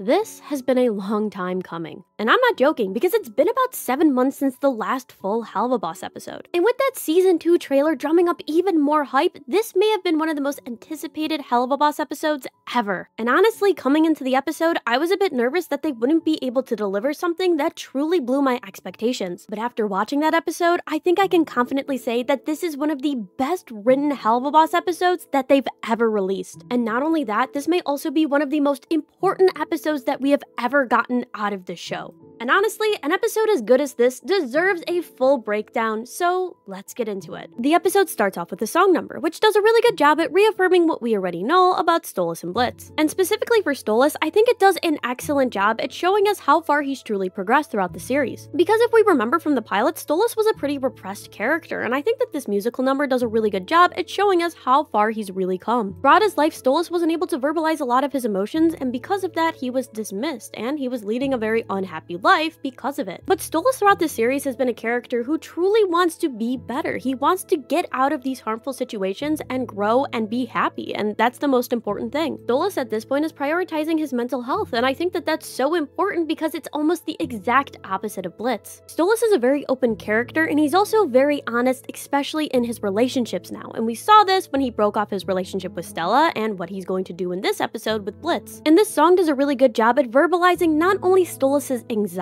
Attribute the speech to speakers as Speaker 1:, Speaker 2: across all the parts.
Speaker 1: This has been a long time coming. And I'm not joking, because it's been about 7 months since the last full Helluva Boss episode. And with that Season 2 trailer drumming up even more hype, this may have been one of the most anticipated Helluva Boss episodes ever. And honestly, coming into the episode, I was a bit nervous that they wouldn't be able to deliver something that truly blew my expectations. But after watching that episode, I think I can confidently say that this is one of the best written Helluva Boss episodes that they've ever released. And not only that, this may also be one of the most important episodes that we have ever gotten out of this show. And honestly, an episode as good as this deserves a full breakdown, so let's get into it. The episode starts off with a song number, which does a really good job at reaffirming what we already know about Stolas and Blitz. And specifically for Stolas, I think it does an excellent job at showing us how far he's truly progressed throughout the series. Because if we remember from the pilot, Stolas was a pretty repressed character, and I think that this musical number does a really good job at showing us how far he's really come. Throughout his life, Stolas wasn't able to verbalize a lot of his emotions, and because of that, he was dismissed, and he was leading a very unhappy life because of it. But Stolas throughout the series has been a character who truly wants to be better. He wants to get out of these harmful situations and grow and be happy, and that's the most important thing. Stolas at this point is prioritizing his mental health, and I think that that's so important because it's almost the exact opposite of Blitz. Stolas is a very open character, and he's also very honest, especially in his relationships now, and we saw this when he broke off his relationship with Stella and what he's going to do in this episode with Blitz. And this song does a really good job at verbalizing not only Stolas' anxieties,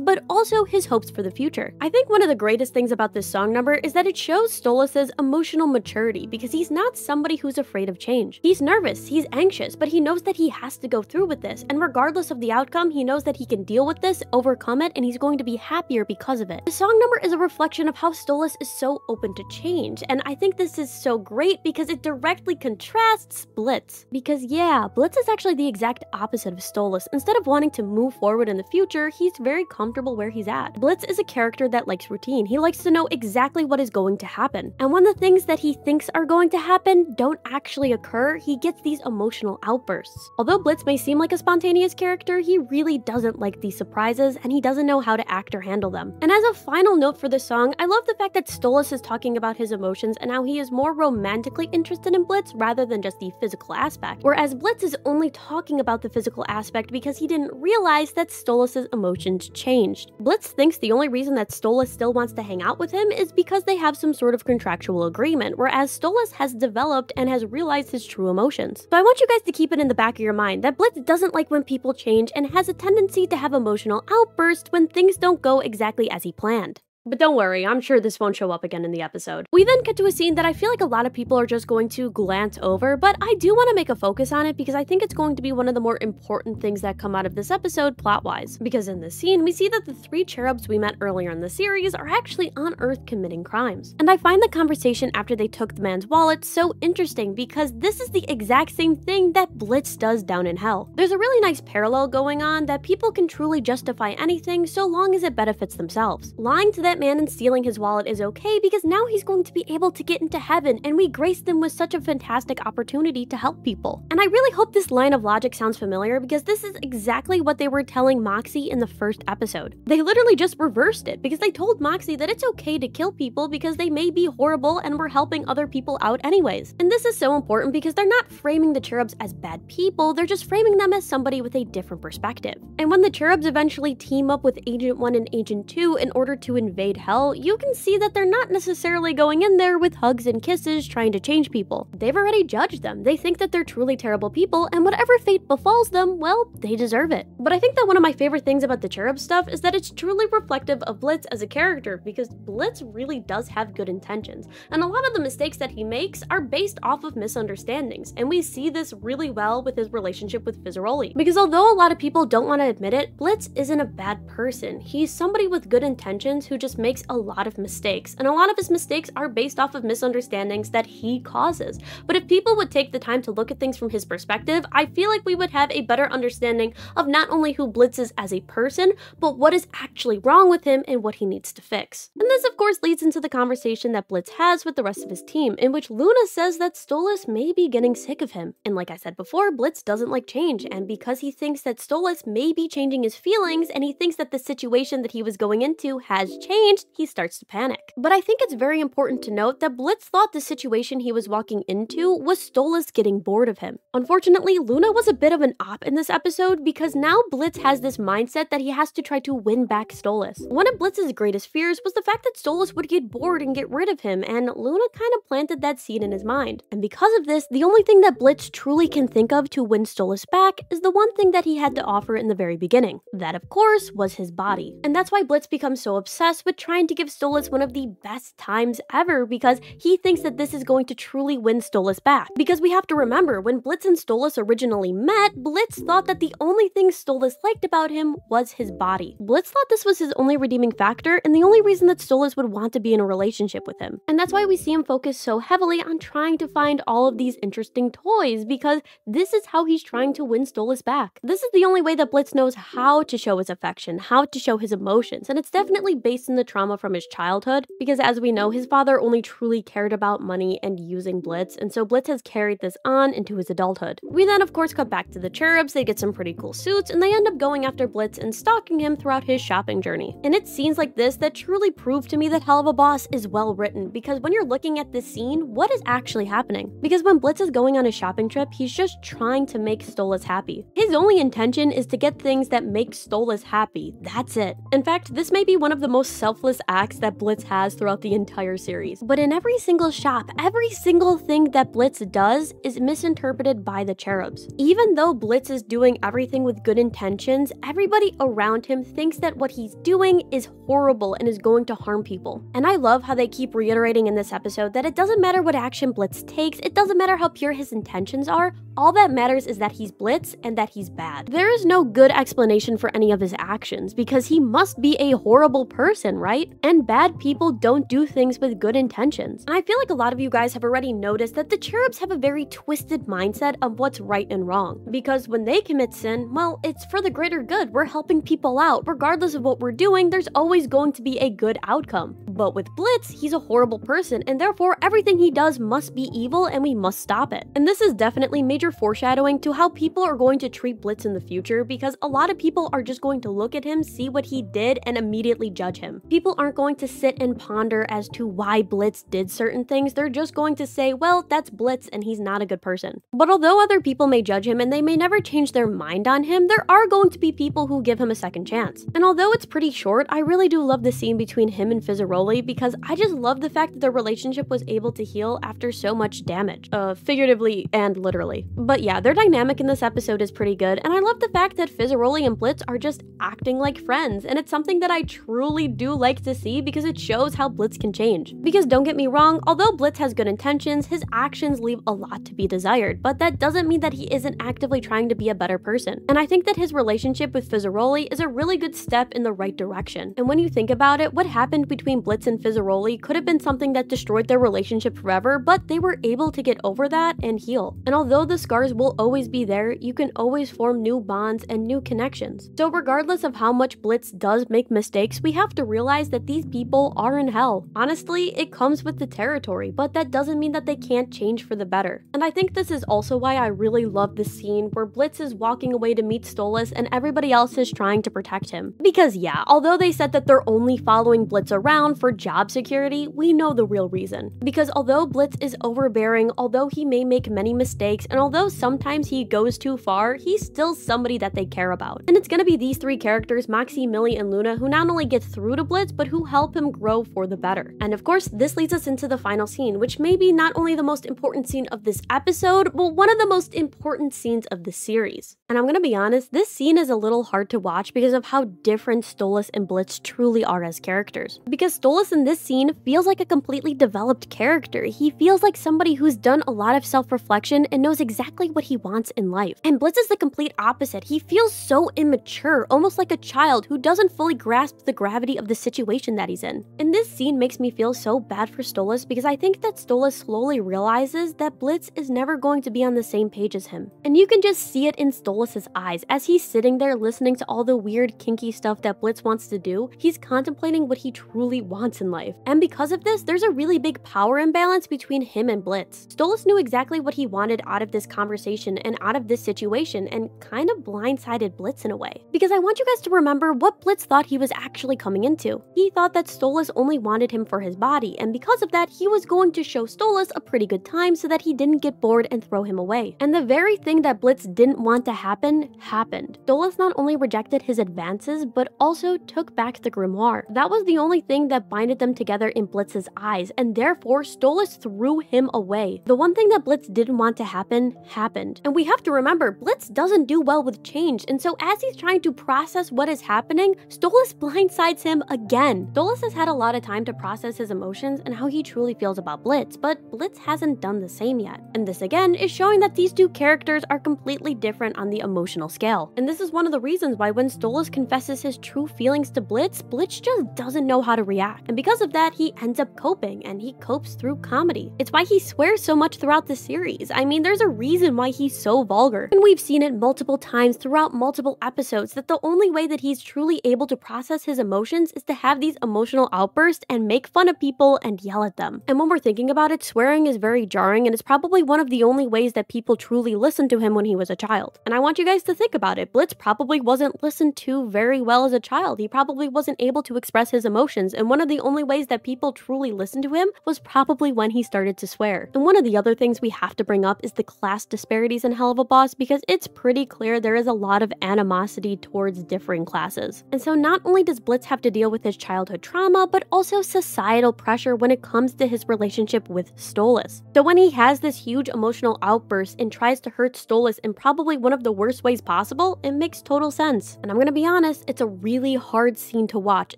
Speaker 1: but also his hopes for the future. I think one of the greatest things about this song number is that it shows Stolas' emotional maturity, because he's not somebody who's afraid of change. He's nervous, he's anxious, but he knows that he has to go through with this, and regardless of the outcome, he knows that he can deal with this, overcome it, and he's going to be happier because of it. The song number is a reflection of how Stolas is so open to change, and I think this is so great because it directly contrasts Blitz. Because yeah, Blitz is actually the exact opposite of Stolas. Instead of wanting to move forward in the future, he's very comfortable where he's at. Blitz is a character that likes routine. He likes to know exactly what is going to happen. And when the things that he thinks are going to happen don't actually occur, he gets these emotional outbursts. Although Blitz may seem like a spontaneous character, he really doesn't like these surprises, and he doesn't know how to act or handle them. And as a final note for this song, I love the fact that Stolas is talking about his emotions and how he is more romantically interested in Blitz rather than just the physical aspect, whereas Blitz is only talking about the physical aspect because he didn't realize that Stolas' emotions changed. Blitz thinks the only reason that Stolas still wants to hang out with him is because they have some sort of contractual agreement, whereas Stolas has developed and has realized his true emotions. So I want you guys to keep it in the back of your mind that Blitz doesn't like when people change and has a tendency to have emotional outbursts when things don't go exactly as he planned. But don't worry, I'm sure this won't show up again in the episode. We then get to a scene that I feel like a lot of people are just going to glance over, but I do want to make a focus on it because I think it's going to be one of the more important things that come out of this episode plot-wise. Because in this scene, we see that the 3 cherubs we met earlier in the series are actually on Earth committing crimes. And I find the conversation after they took the man's wallet so interesting because this is the exact same thing that Blitz does down in Hell. There's a really nice parallel going on that people can truly justify anything so long as it benefits themselves. Lying to that man and stealing his wallet is okay because now he's going to be able to get into heaven, and we graced them with such a fantastic opportunity to help people. And I really hope this line of logic sounds familiar because this is exactly what they were telling Moxie in the first episode. They literally just reversed it because they told Moxie that it's okay to kill people because they may be horrible and we're helping other people out anyways. And this is so important because they're not framing the cherubs as bad people, they're just framing them as somebody with a different perspective. And when the cherubs eventually team up with Agent 1 and Agent 2 in order to invade Hell, you can see that they're not necessarily going in there with hugs and kisses trying to change people. They've already judged them. They think that they're truly terrible people, and whatever fate befalls them, well, they deserve it. But I think that one of my favorite things about the cherub stuff is that it's truly reflective of Blitz as a character, because Blitz really does have good intentions, and a lot of the mistakes that he makes are based off of misunderstandings, and we see this really well with his relationship with Fizzaroli. Because although a lot of people don't want to admit it, Blitz isn't a bad person. He's somebody with good intentions who just makes a lot of mistakes, and a lot of his mistakes are based off of misunderstandings that he causes. But if people would take the time to look at things from his perspective, I feel like we would have a better understanding of not only who Blitz is as a person, but what is actually wrong with him and what he needs to fix. And this of course leads into the conversation that Blitz has with the rest of his team, in which Luna says that Stolas may be getting sick of him. And like I said before, Blitz doesn't like change, and because he thinks that Stolas may be changing his feelings, and he thinks that the situation that he was going into has changed, changed, he starts to panic. But I think it's very important to note that Blitz thought the situation he was walking into was Stolas getting bored of him. Unfortunately, Luna was a bit of an op in this episode because now Blitz has this mindset that he has to try to win back Stolas. One of Blitz's greatest fears was the fact that Stolas would get bored and get rid of him, and Luna kind of planted that seed in his mind. And because of this, the only thing that Blitz truly can think of to win Stolas back is the one thing that he had to offer in the very beginning. That, of course, was his body. And that's why Blitz becomes so obsessed with trying to give Stolas one of the best times ever, because he thinks that this is going to truly win Stolas back. Because we have to remember, when Blitz and Stolas originally met, Blitz thought that the only thing Stolas liked about him was his body. Blitz thought this was his only redeeming factor and the only reason that Stolas would want to be in a relationship with him. And that's why we see him focus so heavily on trying to find all of these interesting toys, because this is how he's trying to win Stolas back. This is the only way that Blitz knows how to show his affection, how to show his emotions, and it's definitely based in the trauma from his childhood, because as we know, his father only truly cared about money and using Blitz, and so Blitz has carried this on into his adulthood. We then of course cut back to the Cherubs. They get some pretty cool suits, and they end up going after Blitz and stalking him throughout his shopping journey. And it's scenes like this that truly prove to me that Helluva Boss is well written, because when you're looking at this scene, what is actually happening? Because when Blitz is going on a shopping trip, he's just trying to make Stolas happy. His only intention is to get things that make Stolas happy. That's it. In fact, this may be one of the most selfless acts that Blitz has throughout the entire series. But in every single shop, every single thing that Blitz does is misinterpreted by the Cherubs. Even though Blitz is doing everything with good intentions, everybody around him thinks that what he's doing is horrible and is going to harm people. And I love how they keep reiterating in this episode that it doesn't matter what action Blitz takes, it doesn't matter how pure his intentions are, all that matters is that he's Blitz and that he's bad. There is no good explanation for any of his actions because he must be a horrible person, right? And bad people don't do things with good intentions. And I feel like a lot of you guys have already noticed that the Cherubs have a very twisted mindset of what's right and wrong. Because when they commit sin, well, it's for the greater good. We're helping people out. Regardless of what we're doing, there's always going to be a good outcome. But with Blitz, he's a horrible person, and therefore everything he does must be evil and we must stop it. And this is definitely major foreshadowing to how people are going to treat Blitz in the future, because a lot of people are just going to look at him, see what he did, and immediately judge him. People aren't going to sit and ponder as to why Blitz did certain things. They're just going to say, well, that's Blitz and he's not a good person. But although other people may judge him and they may never change their mind on him, there are going to be people who give him a second chance. And although it's pretty short, I really do love the scene between him and Fizzaroli, because I just love the fact that their relationship was able to heal after so much damage, figuratively and literally. But yeah, their dynamic in this episode is pretty good, and I love the fact that Fizzaroli and Blitz are just acting like friends, and it's something that I truly do like to see because it shows how Blitz can change. Because don't get me wrong, although Blitz has good intentions, his actions leave a lot to be desired, but that doesn't mean that he isn't actively trying to be a better person. And I think that his relationship with Fizzaroli is a really good step in the right direction. And when you think about it, what happened between Blitz and Fizzaroli could have been something that destroyed their relationship forever, but they were able to get over that and heal. And although the scars will always be there, you can always form new bonds and new connections. So regardless of how much Blitz does make mistakes, we have to realize that these people are in hell. Honestly, it comes with the territory, but that doesn't mean that they can't change for the better. And I think this is also why I really love the scene where Blitz is walking away to meet Stolas and everybody else is trying to protect him. Because yeah, although they said that they're only following Blitz around for job security, we know the real reason. Because although Blitz is overbearing, although he may make many mistakes, and although sometimes he goes too far, he's still somebody that they care about. And it's gonna be these three characters, Moxie, Millie, and Luna, who not only get through to Blitz, but who help him grow for the better. And of course, this leads us into the final scene, which may be not only the most important scene of this episode, but one of the most important scenes of the series. And I'm gonna be honest, this scene is a little hard to watch because of how different Stolas and Blitz truly are as characters. Because Stolas in this scene feels like a completely developed character. He feels like somebody who's done a lot of self-reflection and knows exactly what he wants in life. And Blitz is the complete opposite. He feels so immature, almost like a child who doesn't fully grasp the gravity of the situation that he's in. And this scene makes me feel so bad for Stolas because I think that Stolas slowly realizes that Blitz is never going to be on the same page as him. And you can just see it in Stolas' eyes as he's sitting there listening to all the weird kinky stuff that Blitz wants to do. He's contemplating what he truly wants in life. And because of this, there's a really big power imbalance between him and Blitz. Stolas knew exactly what he wanted out of this conversation and out of this situation and kind of blindsided Blitz in a way. Because I want you guys to remember what Blitz thought he was actually coming into. to. He thought that Stolas only wanted him for his body, and because of that, he was going to show Stolas a pretty good time so that he didn't get bored and throw him away. And the very thing that Blitz didn't want to happen, happened. Stolas not only rejected his advances, but also took back the grimoire. That was the only thing that binded them together in Blitz's eyes, and therefore Stolas threw him away. The one thing that Blitz didn't want to happen, happened. And we have to remember, Blitz doesn't do well with change, and so as he's trying to process what is happening, Stolas blindsides him again. Stolas has had a lot of time to process his emotions and how he truly feels about Blitz, but Blitz hasn't done the same yet. And this again is showing that these two characters are completely different on the emotional scale. And this is one of the reasons why when Stolas confesses his true feelings to Blitz, Blitz just doesn't know how to react. And because of that, he ends up coping, and he copes through comedy. It's why he swears so much throughout the series. I mean, there's a reason why he's so vulgar. And we've seen it multiple times throughout multiple episodes that the only way that he's truly able to process his emotions is to have these emotional outbursts and make fun of people and yell at them. And when we're thinking about it, swearing is very jarring, and it's probably one of the only ways that people truly listened to him when he was a child. And I want you guys to think about it. Blitz probably wasn't listened to very well as a child. He probably wasn't able to express his emotions, and one of the only ways that people truly listened to him was probably when he started to swear. And one of the other things we have to bring up is the class disparities in Helluva Boss, because it's pretty clear there is a lot of animosity towards differing classes. And so not only does Blitz have to deal with his childhood trauma, but also societal pressure when it comes to his relationship with Stolas. So when he has this huge emotional outburst and tries to hurt Stolas in probably one of the worst ways possible, it makes total sense. And I'm gonna be honest, it's a really hard scene to watch,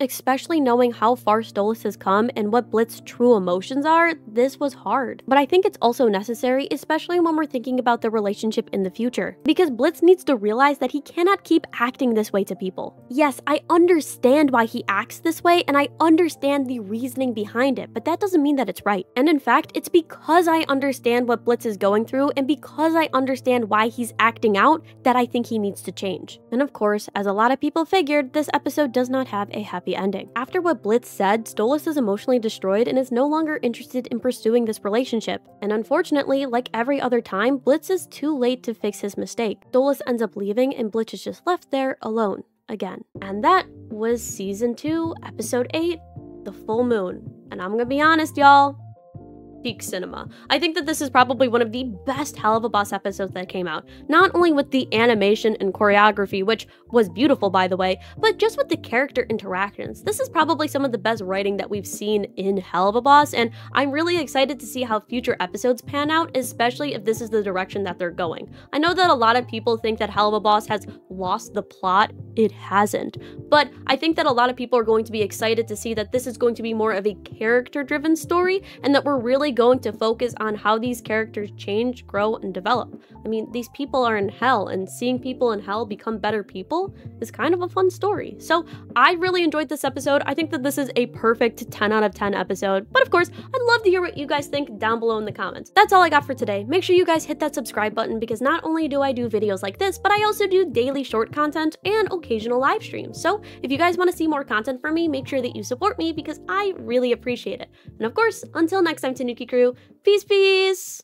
Speaker 1: especially knowing how far Stolas has come and what Blitz's true emotions are. This was hard. But I think it's also necessary, especially when we're thinking about the relationship in the future, because Blitz needs to realize that he cannot keep acting this way to people. Yes, I understand why he acts this way, and I understand the reasoning behind it, but that doesn't mean that it's right. And in fact, it's because I understand what Blitz is going through, and because I understand why he's acting out, that I think he needs to change. And of course, as a lot of people figured, this episode does not have a happy ending. After what Blitz said, Stolas is emotionally destroyed and is no longer interested in pursuing this relationship. And unfortunately, like every other time, Blitz is too late to fix his mistake. Stolas ends up leaving, and Blitz is just left there alone again. And that was Season 2, Episode 8, The Full Moon. And I'm gonna be honest, y'all, peak cinema. I think that this is probably one of the best Helluva Boss episodes that came out, not only with the animation and choreography, which was beautiful by the way, but just with the character interactions. This is probably some of the best writing that we've seen in Helluva Boss, and I'm really excited to see how future episodes pan out, especially if this is the direction that they're going. I know that a lot of people think that Helluva Boss has lost the plot. It hasn't. But I think that a lot of people are going to be excited to see that this is going to be more of a character-driven story, and that we're really going to focus on how these characters change, grow, and develop. I mean, these people are in hell, and seeing people in hell become better people is kind of a fun story. So I really enjoyed this episode. I think that this is a perfect 10 out of 10 episode. But of course, I'd love to hear what you guys think down below in the comments. That's all I got for today. Make sure you guys hit that subscribe button, because not only do I do videos like this, but I also do daily short content and occasional live streams. So if you guys want to see more content from me, make sure that you support me, because I really appreciate it. And of course, until next time, Tanuki Crew, peace, peace!